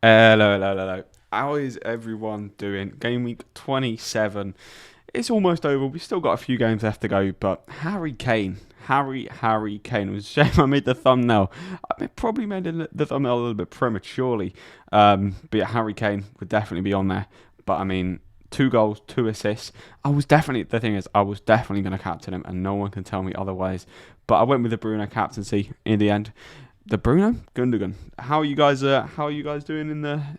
Hello. How is everyone doing? Game week 27. It's almost over. We've still got a few games left to go, but Harry Kane. Harry Kane. It was a shame I made the thumbnail. Probably made the thumbnail a little bit prematurely. But yeah, Harry Kane would definitely be on there. But I mean, 2 goals, 2 assists. The thing is, I was definitely going to captain him, and no one can tell me otherwise. But I went with the Bruno captaincy in the end. The Bruno Gundogan. How are you guys? How are you guys doing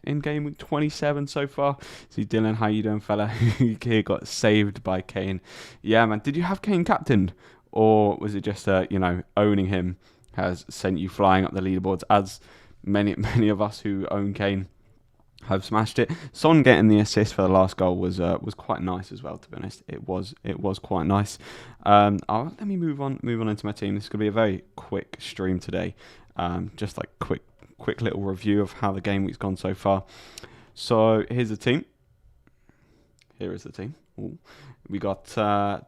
in game week 27 so far? See, Dylan, how you doing, fella? He got saved by Kane. Yeah, man. Did you have Kane captained, or was it just owning him has sent you flying up the leaderboards? As many of us who own Kane have smashed it. Son getting the assist for the last goal was quite nice as well. To be honest, it was quite nice. Let me move on into my team. This is gonna be a very quick stream today. Just like quick little review of how the game week's gone so far. So here's the team. Here is the team. Ooh. We got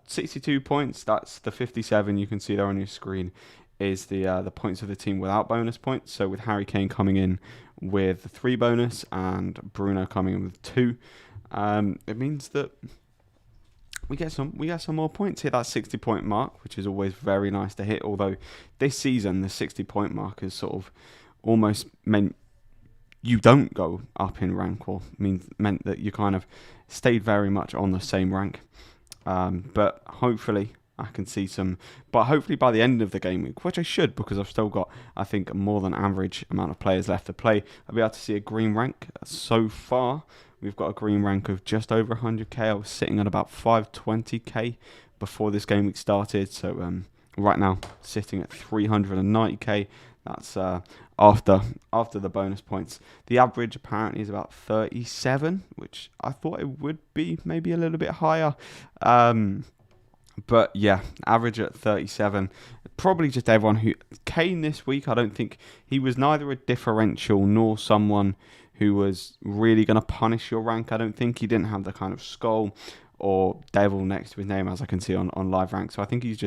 62 points. That's the 57 you can see there on your screen. Is the points of the team without bonus points. So with Harry Kane coming in with 3 bonus and Bruno coming in with 2, it means that we get some more points, hit that 60-point mark, which is always very nice to hit. Although this season the 60-point mark has sort of almost meant you don't go up in rank, or meant that you kind of stayed very much on the same rank. But hopefully I can see some. But hopefully by the end of the game week, which I should, because I've still got, I think, more than average amount of players left to play, I'll be able to see a green rank. So far, we've got a green rank of just over 100k. I was sitting at about 520k before this game week started. So right now, sitting at 390k. That's after the bonus points. The average apparently is about 37, which I thought it would be maybe a little bit higher. But yeah, average at 37. Probably just everyone who Kane this week. I don't think he was neither a differential nor someone who was really going to punish your rank. I don't think he didn't have the kind of skull or devil next to his name, as I can see on live rank. So I think he's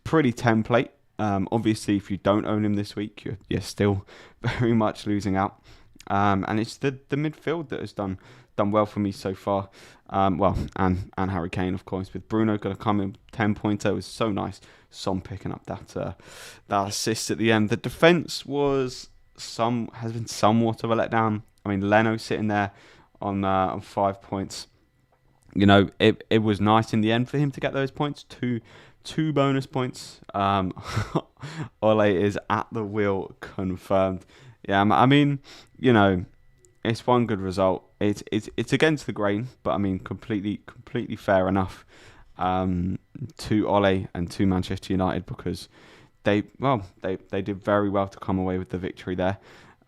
pretty template. Obviously, if you don't own him this week, you're still very much losing out. And it's the midfield that has done well for me so far. And Harry Kane, of course, with Bruno going to come in 10-pointer. It was so nice. Son picking up that assist at the end. The defense has been somewhat of a letdown. I mean, Leno sitting there on 5 points. You know, it was nice in the end for him to get those points. Two bonus points. Ole is at the wheel, confirmed. Yeah, I mean, you know, it's one good result. It's against the grain, but I mean, completely fair enough to Ole and to Manchester United, because they did very well to come away with the victory there.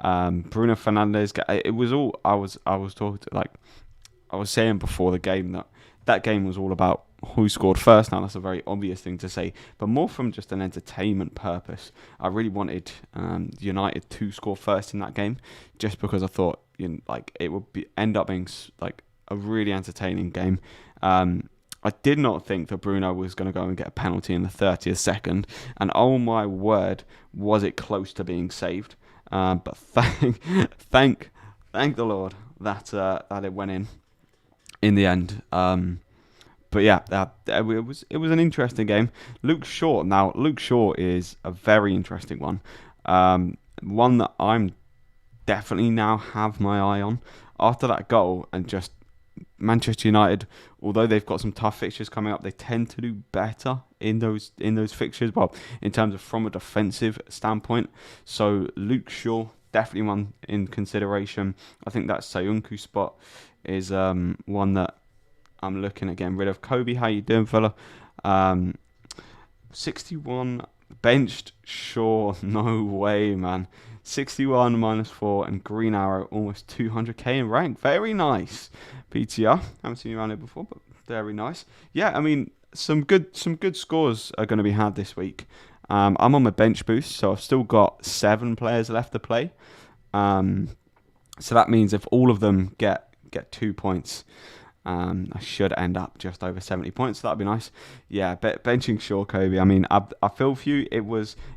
Bruno Fernandes. It was all I was talking to, like I was saying before the game, that game was all about who scored first. Now that's a very obvious thing to say, but more from just an entertainment purpose. I really wanted United to score first in that game, just because I thought it would end up being like a really entertaining game. I did not think that Bruno was going to go and get a penalty in the 30th second, and oh my word, was it close to being saved. But thank the Lord that it went in the end. But yeah, it was an interesting game. Luke Shaw is a very interesting one. One that I'm definitely now have my eye on after that goal. And just Manchester United, although they've got some tough fixtures coming up, they tend to do better in those fixtures. Well, in terms of from a defensive standpoint. So Luke Shaw, definitely one in consideration. I think that Sayuncu spot is one that I'm looking at getting rid of. Kobe, how you doing, fella? 61 benched. Sure, no way, man. 61 -4 and green arrow, almost 200k in rank. Very nice. PTR. Haven't seen you around here before, but very nice. Yeah, I mean, some good scores are going to be had this week. I'm on my bench boost, so I've still got 7 players left to play. So that means if all of them get 2 points, I should end up just over 70 points. So that'd be nice. Yeah, benching Shaw, Kobe. I mean, I feel for you.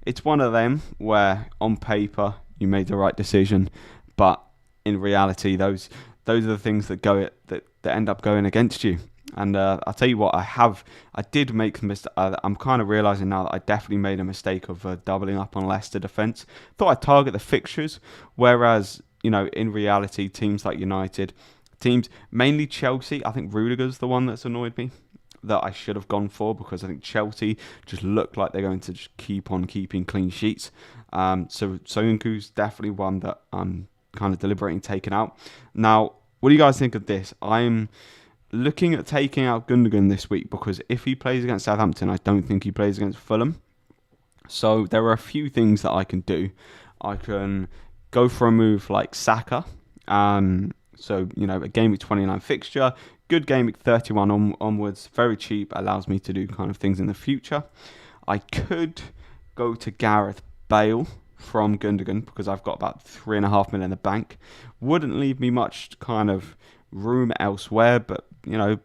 It's one of them where on paper you made the right decision, but in reality, those are the things that that end up going against you. And I'll tell you what, I did make a mistake. I'm kind of realising now that I definitely made a mistake of doubling up on Leicester defence. Thought I'd target the fixtures, whereas, in reality, teams like United, teams, mainly Chelsea, I think Rudiger's the one that's annoyed me, that I should have gone for, because I think Chelsea just look like they're going to just keep on keeping clean sheets. So Soyuncu's definitely one that I'm kind of deliberating taking out. Now, what do you guys think of this? I'm looking at taking out Gundogan this week, because if he plays against Southampton, I don't think he plays against Fulham. So there are a few things that I can do. I can go for a move like Saka. So, a game week 29 fixture, good game week 31 onwards, very cheap, allows me to do kind of things in the future. I could go to Gareth Bale from Gundogan, because I've got about 3.5 million in the bank. Wouldn't leave me much kind of room elsewhere, but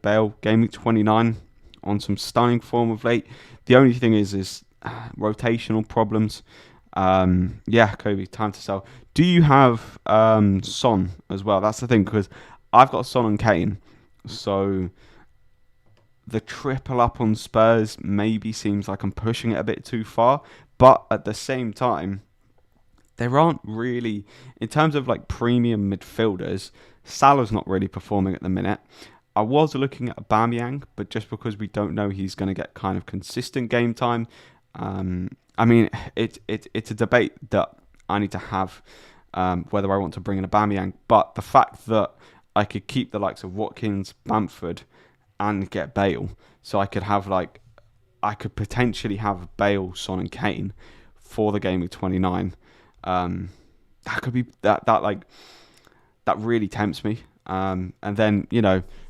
Bale game week 29 on some stunning form of late. The only thing is rotational problems. Kobe, time to sell. Do you have Son as well? That's the thing, because I've got Son and Kane, so the triple up on Spurs maybe seems like I'm pushing it a bit too far, but at the same time, there aren't really, in terms of like premium midfielders, Salah's not really performing at the minute. I was looking at Aubameyang, but just because we don't know he's going to get kind of consistent game time, it's a debate that I need to have, whether I want to bring in Aubameyang. But the fact that I could keep the likes of Watkins, Bamford, and get Bale, so I could potentially have Bale, Son, and Kane for the game of 29. That could be that really tempts me. And then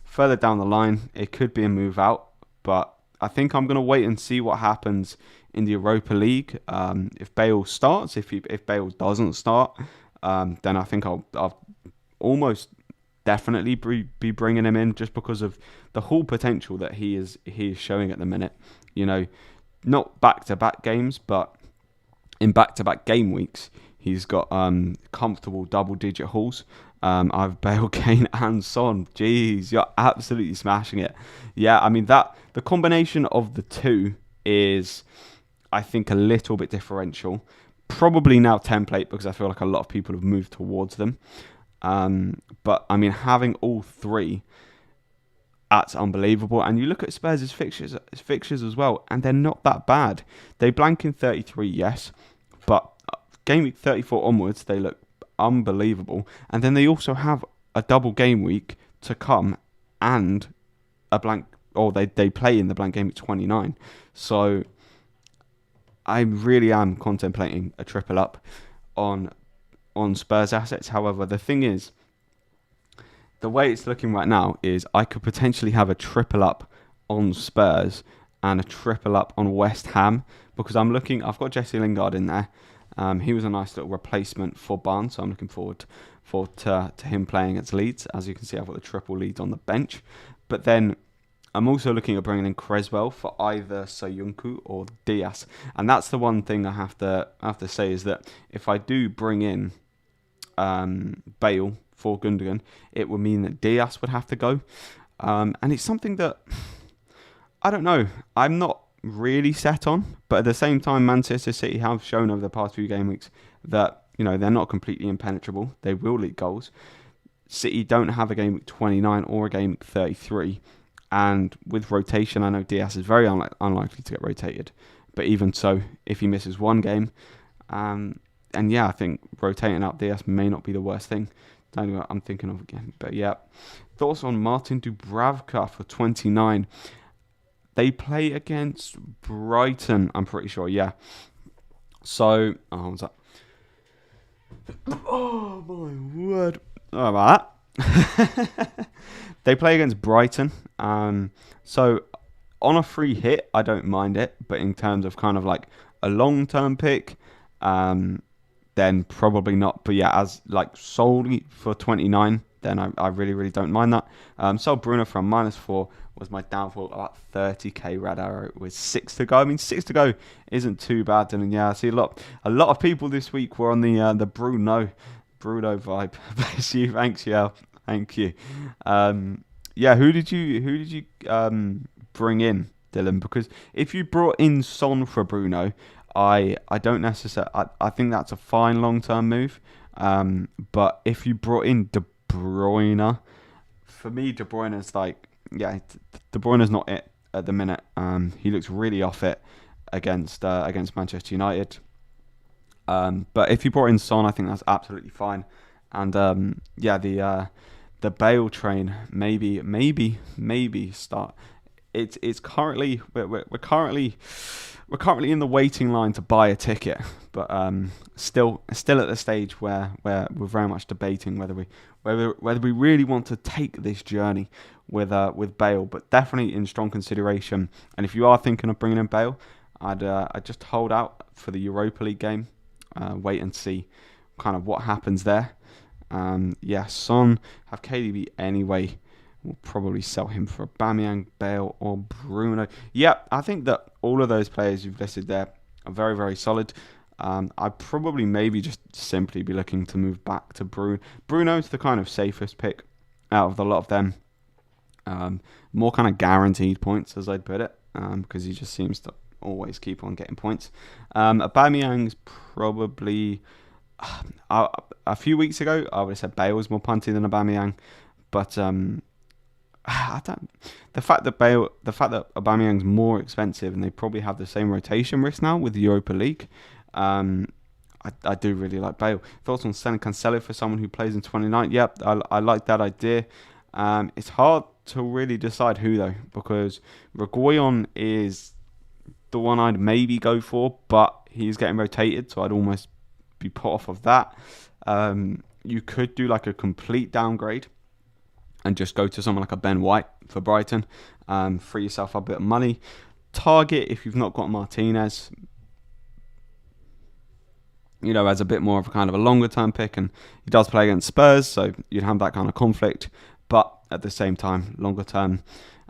further down the line, it could be a move out, but I think I'm going to wait and see what happens in the Europa League. If Bale starts, if Bale doesn't start, then I think I'll almost definitely be bringing him in, just because of the whole potential that he is showing at the minute. Not back-to-back games, but in back-to-back game weeks, he's got comfortable double-digit hauls. I have Bale, Kane, and Son. Jeez, you're absolutely smashing it. Yeah, the combination of the two is, I think, a little bit differential. Probably now template, because I feel like a lot of people have moved towards them. But having all three, that's unbelievable. And you look at Spurs' fixtures as well, and they're not that bad. They blank in 33, yes, but game week 34 onwards, they look unbelievable. And then they also have a double game week to come, and a blank, or they play in the blank game week 29. So I really am contemplating a triple up on Spurs assets. However, the thing is, the way it's looking right now is I could potentially have a triple up on Spurs and a triple up on West Ham, because I've got Jesse Lingard in there. He was a nice little replacement for Barnes, so I'm looking forward to him playing against Leeds. As you can see, I've got the triple Leeds on the bench. But then I'm also looking at bringing in Creswell for either Soyuncu or Diaz. And that's the one thing I have to say, is that if I do bring in Bale for Gundogan, it would mean that Diaz would have to go. And it's something that, I don't know, I'm not really set on, but at the same time, Manchester City have shown over the past few game weeks that they're not completely impenetrable. They will leak goals. City don't have a game week 29 or a game week 33, and with rotation, I know Diaz is very unlikely to get rotated, but even so, if he misses one game, I think rotating out Diaz may not be the worst thing. Don't know what I'm thinking of again, but yeah. Thoughts on Martin Dubravka for 29? They play against Brighton, I'm pretty sure, yeah. So, what was that? Oh, my word. Oh, about that. They play against Brighton. So, on a free hit, I don't mind it. But in terms of kind of like a long-term pick, then probably not. But yeah, as like solely for 29, then I really, really don't mind that. Sold Bruno from -4 was my downfall, about 30k red arrow with 6 to go. 6 to go isn't too bad. And yeah, I see a lot of people this week were on the Bruno Bruno vibe. Bless you. Thanks, yeah. Thank you. Yeah, who did you bring in, Dylan? Because if you brought in Son for Bruno, I don't necessarily. I think that's a fine long term move. But if you brought in De Bruyne, for me, De Bruyne's like, yeah, De Bruyne's not it at the minute. He looks really off it against Manchester United. But if you brought in Son, I think that's absolutely fine. And yeah, the Bale train, maybe start. It's currently we're currently in the waiting line to buy a ticket, but still at the stage where we're very much debating whether we really want to take this journey with Bale, but definitely in strong consideration. And if you are thinking of bringing in Bale, I'd just hold out for the Europa League game, wait and see kind of what happens there. Yeah, Son have KDB anyway. We'll probably sell him for Aubameyang, Bale, or Bruno. Yeah, I think that all of those players you've listed there are very, very solid. I'd probably maybe just simply be looking to move back to Bruno. Bruno's the kind of safest pick out of the lot of them. More kind of guaranteed points, as I'd put it, because he just seems to always keep on getting points. Aubameyang's probably... a few weeks ago, I would have said Bale was more punty than Aubameyang, but I don't. The fact that Aubameyang's more expensive, and they probably have the same rotation risk now with the Europa League. I do really like Bale. Thoughts on selling Cancelo for someone who plays in 29? Yep, I like that idea. It's hard to really decide who though, because Reguilon is the one I'd maybe go for, but he's getting rotated, so I'd almost be put off of that. You could do like a complete downgrade and just go to someone like a Ben White for Brighton, free yourself up a bit of money. Target, if you've not got Martinez, as a bit more of a kind of a longer term pick, and he does play against Spurs, so you'd have that kind of conflict, but at the same time, longer term,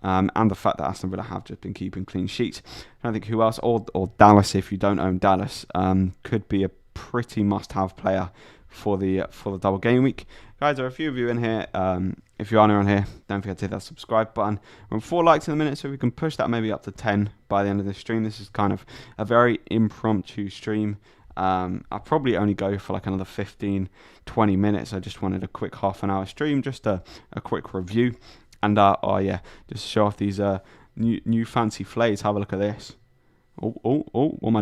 and the fact that Aston Villa have just been keeping clean sheets. I don't think who else, or Dallas, if you don't own Dallas, could be a pretty must-have player for the double game week. Guys, there are a few of you in here. If you are new on here, don't forget to hit that subscribe button. We're on 4 likes in a minute, so we can push that maybe up to 10 by the end of the stream. This is kind of a very impromptu stream. I'll probably only go for like another 15, 20 minutes. I just wanted a quick half an hour stream, just a quick review. And just show off these new fancy flays. Have a look at this. Oh, what am I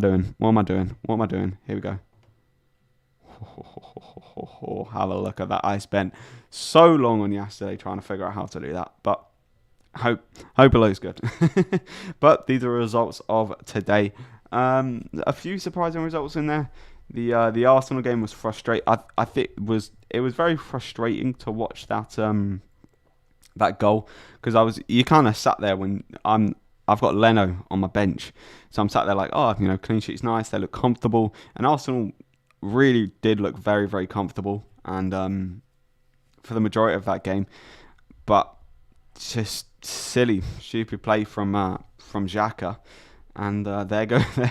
doing? Here we go. Have a look at that. I spent so long on yesterday trying to figure out how to do that, but hope it looks good. But these are results of today. A few surprising results in there. The Arsenal game was frustrating. I think it was very frustrating to watch that goal, because you kind of sat there when I've got Leno on my bench, so I'm sat there like, clean sheet's nice, they look comfortable, and Arsenal really did look very, very comfortable, and for the majority of that game, but just silly, stupid play from Xhaka, and there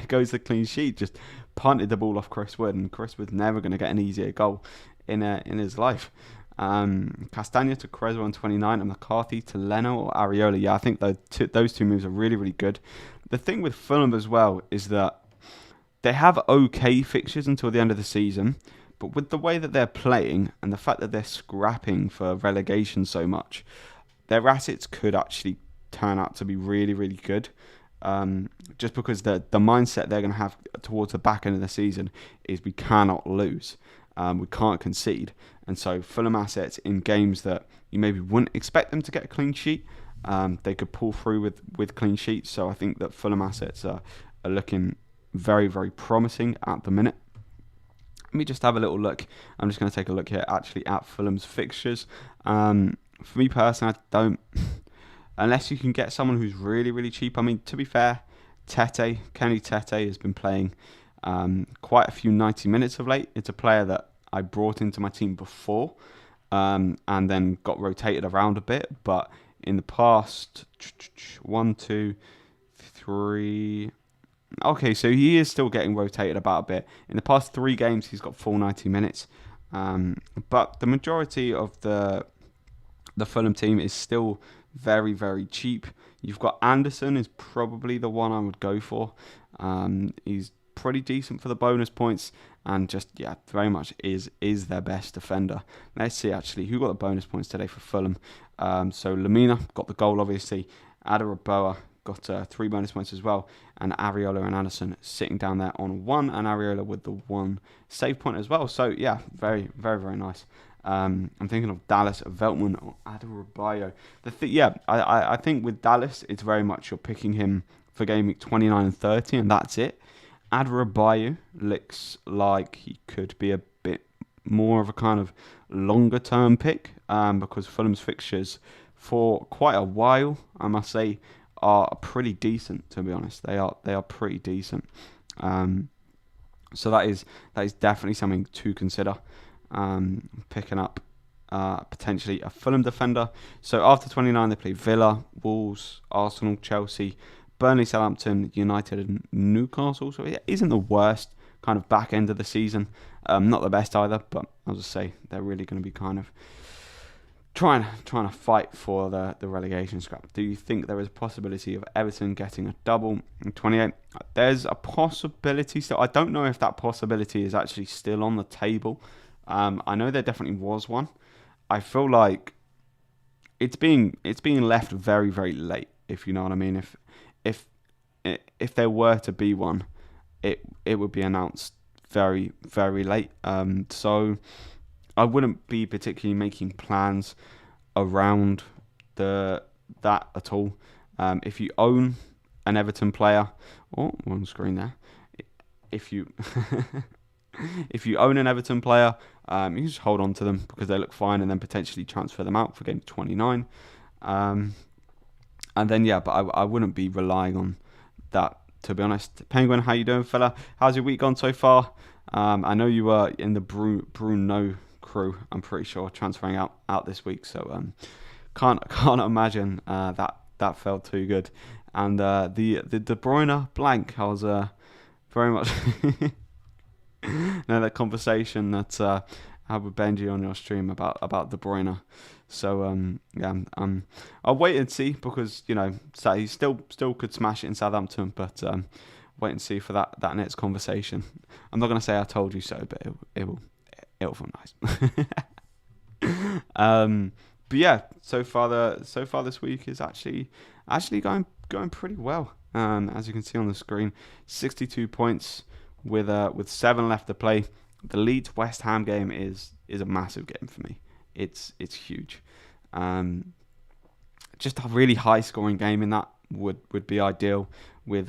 goes the clean sheet. Just punted the ball off Chris Wood, and Chris Wood's never going to get an easier goal in his life. Castagna to Creswell on 29, and McCarthy to Leno or Areola. Yeah, I think those two moves are really, really good. The thing with Fulham as well is that they have okay fixtures until the end of the season, but with the way that they're playing and the fact that they're scrapping for relegation so much, their assets could actually turn out to be really, really good. Just because the mindset they're going to have towards the back end of the season is we cannot lose. We can't concede. And so Fulham assets in games that you maybe wouldn't expect them to get a clean sheet, they could pull through with clean sheets. So I think that Fulham assets are looking very, very promising at the minute. Let me just have a little look. I'm just going to take a look here actually at Fulham's fixtures. For me personally, I don't... Unless you can get someone who's really, really cheap. I mean, to be fair, Kenny Tete has been playing quite a few 90 minutes of late. It's a player that I brought into my team before and then got rotated around a bit. But in the past, 1, 2, 3... Okay, so he is still getting rotated about a bit. In the past 3 games, he's got full 90 minutes. But the majority of the Fulham team is still very, very cheap. You've got Anderson is probably the one I would go for. He's pretty decent for the bonus points and just, yeah, very much is their best defender. Let's see, actually, who got the bonus points today for Fulham? So Lamina got the goal, obviously. Adaraboa got 3 bonus points as well. And Areola and Anderson sitting down there on 1, and Areola with the 1 save point as well. So, yeah, very, very, very nice. I'm thinking of Dallas, Veltman, or Adebayo. I think with Dallas, it's very much you're picking him for game week 29 and 30, and that's it. Adebayo looks like he could be a bit more of a kind of longer term pick, because Fulham's fixtures for quite a while, I must say, are pretty decent. To be honest, they are pretty decent. So that is definitely something to consider. Picking up potentially a Fulham defender. So after 29, they play Villa, Wolves, Arsenal, Chelsea, Burnley, Southampton, United, and Newcastle. So it isn't the worst kind of back end of the season. Not the best either, but I'll just say they're really going to be kind of trying to fight for the relegation scrap. Do you think there is a possibility of Everton getting a double in 28? There's a possibility. So I don't know if that possibility is actually still on the table. I know there definitely was one. I feel like it's being left very, very late, if you know what I mean. If there were to be one, it would be announced very, very late. So I wouldn't be particularly making plans around that at all. If you own an Everton player, one screen there. If you if you own an Everton player, you can just hold on to them because they look fine, and then potentially transfer them out for game 29. And then but I wouldn't be relying on that, to be honest. Penguin, how you doing, fella? How's your week gone so far? I know you were in the Bruno crew, I'm pretty sure, transferring out this week. So can't imagine that felt too good. And the De Bruyne blank, I was very much that conversation that I had with Benji on your stream about De Bruyne. So I'll wait and see, because he still could smash it in Southampton, but wait and see for that next conversation. I'm not gonna say I told you so, but it'll feel nice. But yeah, so far this week is actually going pretty well. As you can see on the screen, 62 points with 7 left to play. The Leeds West Ham game is a massive game for me. It's huge. Just a really high scoring game in that would be ideal, with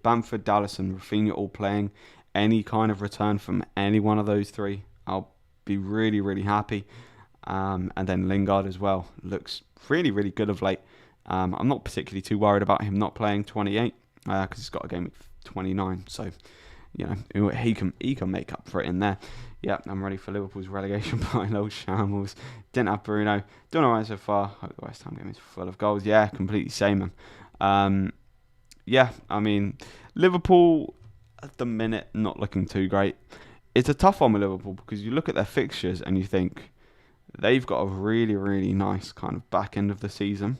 Bamford, Dallas, and Rafinha all playing. Any kind of return from any one of those three, I'll be really, really happy. And then Lingard as well looks really, really good of late. I'm not particularly too worried about him not playing 28 because he's got a game of 29. So he can make up for it in there. Yeah, I'm ready for Liverpool's relegation final. Shambles. Didn't have Bruno. Doing alright so far. Hope the West Ham game is full of goals. Yeah, completely same, man. Yeah, I mean, Liverpool at the minute not looking too great. It's a tough one with Liverpool because you look at their fixtures and you think they've got a really, really nice kind of back end of the season.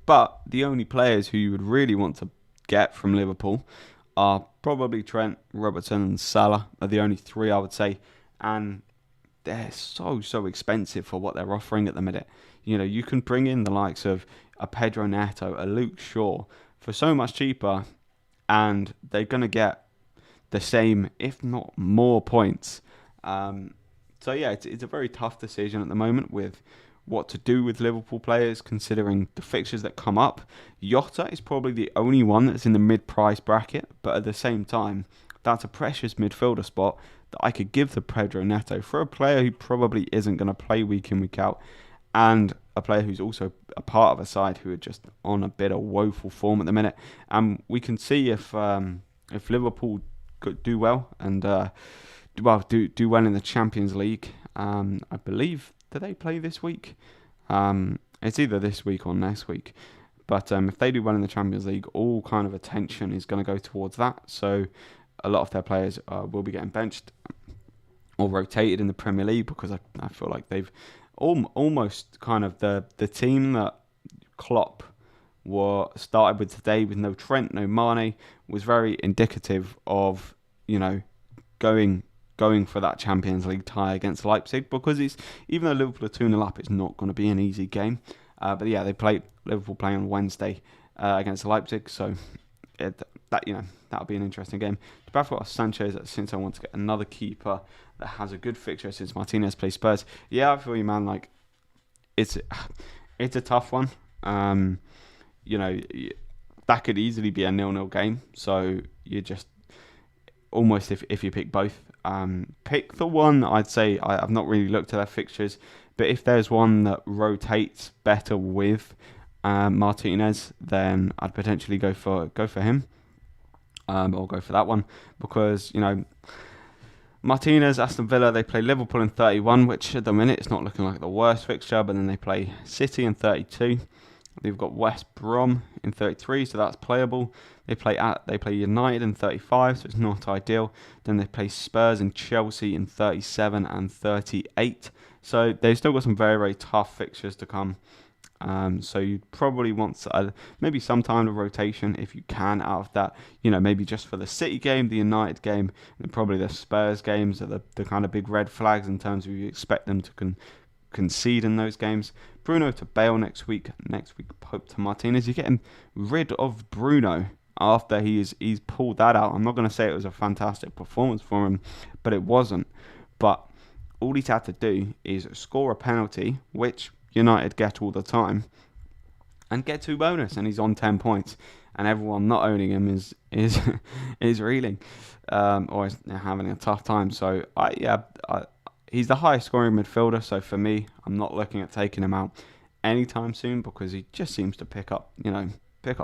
But the only players who you would really want to get from Liverpool are probably Trent, Robertson, and Salah are the only 3 I would say. And they're so expensive for what they're offering at the minute. You can bring in the likes of a Pedro Neto, a Luke Shaw for so much cheaper, and they're going to get the same, if not more, points. So yeah, it's a very tough decision at the moment with what to do with Liverpool players, considering the fixtures that come up. Jota is probably the only one that's in the mid-price bracket, but at the same time, that's a precious midfielder spot that I could give to Pedro Neto for a player who probably isn't going to play week in, week out, and a player who's also a part of a side who are just on a bit of woeful form at the minute. And we can see if Liverpool could do well and do well in the Champions League. I believe, do they play this week? It's either this week or next week. But if they do well in the Champions League, all kind of attention is going to go towards that. So a lot of their players will be getting benched, or rotated in the Premier League, because I feel like they've almost kind of the team that Klopp started with today, with no Trent, no Mane, was very indicative of, you know, going for that Champions League tie against Leipzig, because it's, even though Liverpool are 2-0 up, it's not going to be an easy game. But yeah, Liverpool play on Wednesday against Leipzig, so that'll be an interesting game. I've got Sanchez, since I want to get another keeper that has a good fixture since Martinez plays Spurs. Yeah, I feel you, man. Like, it's a tough one. That could easily be a 0-0 game. So you just almost, if you pick both, pick the one. I'd say I've not really looked at their fixtures, but if there's one that rotates better with Martinez, then I'd potentially go for him. Or go for that one, because Martinez, Aston Villa, they play Liverpool in 31, which at the minute it's not looking like the worst fixture, but then they play City in 32. They've got West Brom in 33, so that's playable. They play United in 35, so it's not ideal. Then they play Spurs and Chelsea in 37 and 38. So they've still got some very, very tough fixtures to come. So you'd probably want maybe some time of rotation if you can out of that. Maybe just for the City game, the United game, and probably the Spurs games are the kind of big red flags in terms of you expect them to concede in those games. Bruno to Bale next week. Pope to Martinez. You're getting rid of Bruno after he's pulled that out. I'm not going to say it was a fantastic performance for him, but it wasn't. But all he's had to do is score a penalty, which United get all the time, and get 2 bonus, and he's on 10 points, and everyone not owning him is reeling, or is having a tough time. So he's the highest scoring midfielder. So for me, I'm not looking at taking him out anytime soon, because he just seems to pick up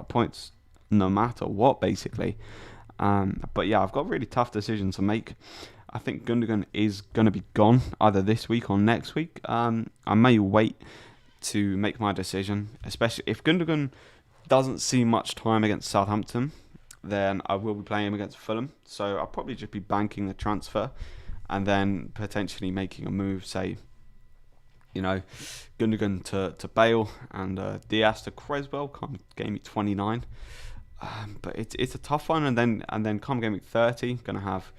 points no matter what, basically. But yeah, I've got a really tough decision to make. I think Gundogan is going to be gone either this week or next week. I may wait to make my decision, especially if Gundogan doesn't see much time against Southampton. Then I will be playing him against Fulham. So I'll probably just be banking the transfer and then potentially making a move, say, Gundogan to Bale and Diaz to Creswell, come game week 29. But it's a tough one, and then come game week 30, going to have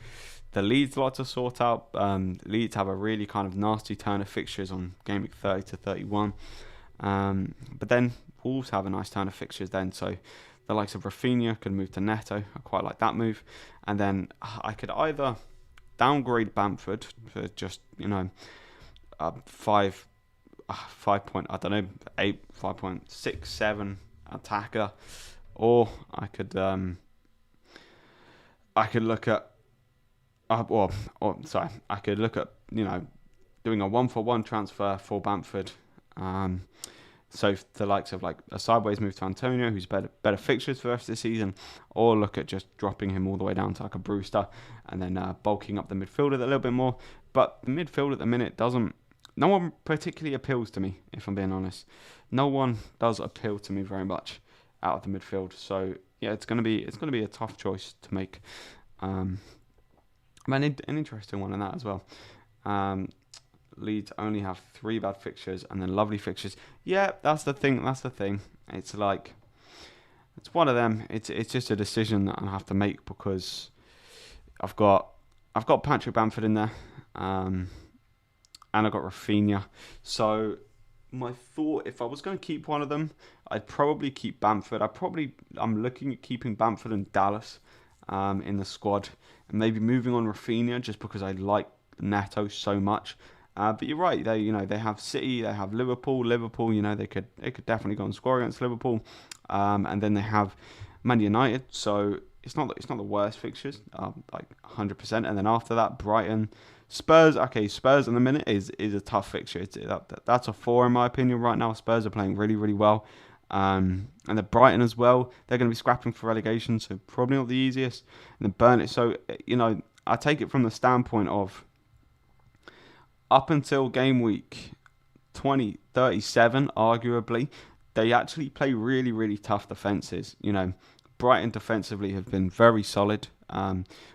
the Leeds lot to sort out. Leeds have a really kind of nasty turn of fixtures on game week 30 to 31. But then Wolves have a nice turn of fixtures then. So the likes of Rafinha can move to Neto. I quite like that move. And then I could either downgrade Bamford for just, 5 point, I don't know, 5.6, 7 attacker. Or I could look at I could look at doing a 1-for-1 transfer for Bamford. So the likes of like a sideways move to Antonio, who's better fixtures for the rest of the season, or look at just dropping him all the way down to like a Brewster, and then bulking up the midfield a little bit more. But the midfield at the minute no one particularly appeals to me, if I'm being honest. No one does appeal to me very much out of the midfield. So yeah, it's gonna be a tough choice to make. An interesting one in that as well. Leeds only have 3 bad fixtures and then lovely fixtures. Yeah, that's the thing. It's like, it's one of them. It's just a decision that I have to make, because I've got Patrick Bamford in there, and I've got Rafinha. So my thought, if I was going to keep one of them, I'd probably keep Bamford. I'm looking at keeping Bamford and Dallas in the squad, and maybe moving on Rafinha just because I like Neto so much. But you're right. They have City, they have Liverpool. They could definitely go and score against Liverpool, and then they have Man United. So it's not the worst fixtures, like 100%. And then after that, Brighton, Spurs. Okay, Spurs in the minute is a tough fixture. That's a 4 in my opinion right now. Spurs are playing really, really well. And the Brighton as well. They're going to be scrapping for relegation, so probably not the easiest. And then Burnley. So I take it from the standpoint of, up until game week 37, arguably, they actually play really, really tough defences. Brighton defensively have been very solid,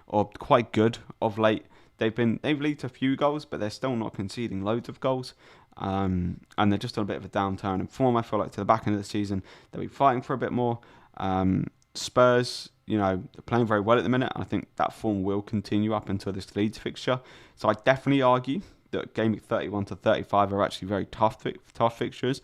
or quite good of late. they've leaked a few goals, but they're still not conceding loads of goals. And they're just on a bit of a downturn in form. I feel like to the back end of the season they'll be fighting for a bit more. Spurs, they're playing very well at the minute, and I think that form will continue up until this Leeds fixture. So I definitely argue that game week 31 to 35 are actually very tough fixtures.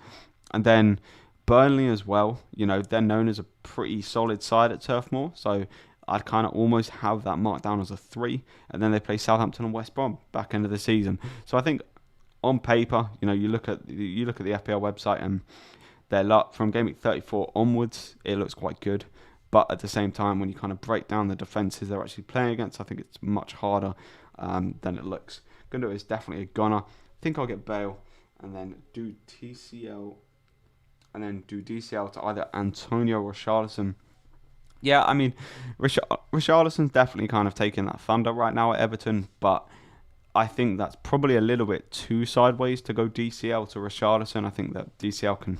And then Burnley as well, they're known as a pretty solid side at Turf Moor, so I'd kind of almost have that marked down as a 3. And then they play Southampton and West Brom back end of the season. So I think on paper, you look at the FPL website, and their luck from game week 34 onwards, it looks quite good. But at the same time, when you kind of break down the defences they're actually playing against, I think it's much harder than it looks. Gundo is definitely a gunner. I think I'll get Bale and then do TCL, and then do DCL to either Antonio or Richarlison. Yeah, I mean, Richarlison's definitely kind of taking that thunder right now at Everton, but I think that's probably a little bit too sideways to go DCL to Richarlison. I think that DCL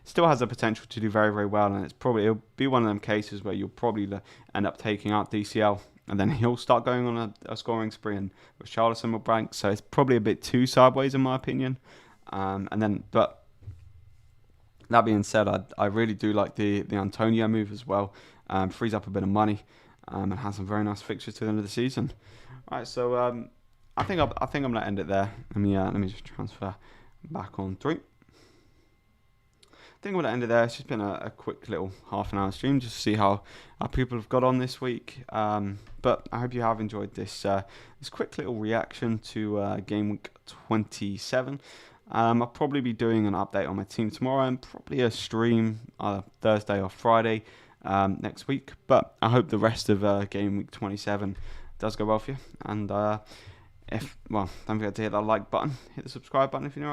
still has the potential to do very, very well, and it'll be one of them cases where you'll probably end up taking out DCL, and then he'll start going on a scoring spree, and Richarlison will blank. So it's probably a bit too sideways in my opinion. But that being said, I really do like the Antonio move as well. Frees up a bit of money, and has some very nice fixtures to the end of the season. All right, so I think I'm gonna end it there. Let me just transfer back on 3. I think I'm gonna end it there. It's just been a quick little half an hour stream just to see how people have got on this week. But I hope you have enjoyed this quick little reaction to game week 27. I'll probably be doing an update on my team tomorrow, and probably a stream either Thursday or Friday next week. But I hope the rest of game week 27 does go well for you. And don't forget to hit that like button, hit the subscribe button if you're new around here.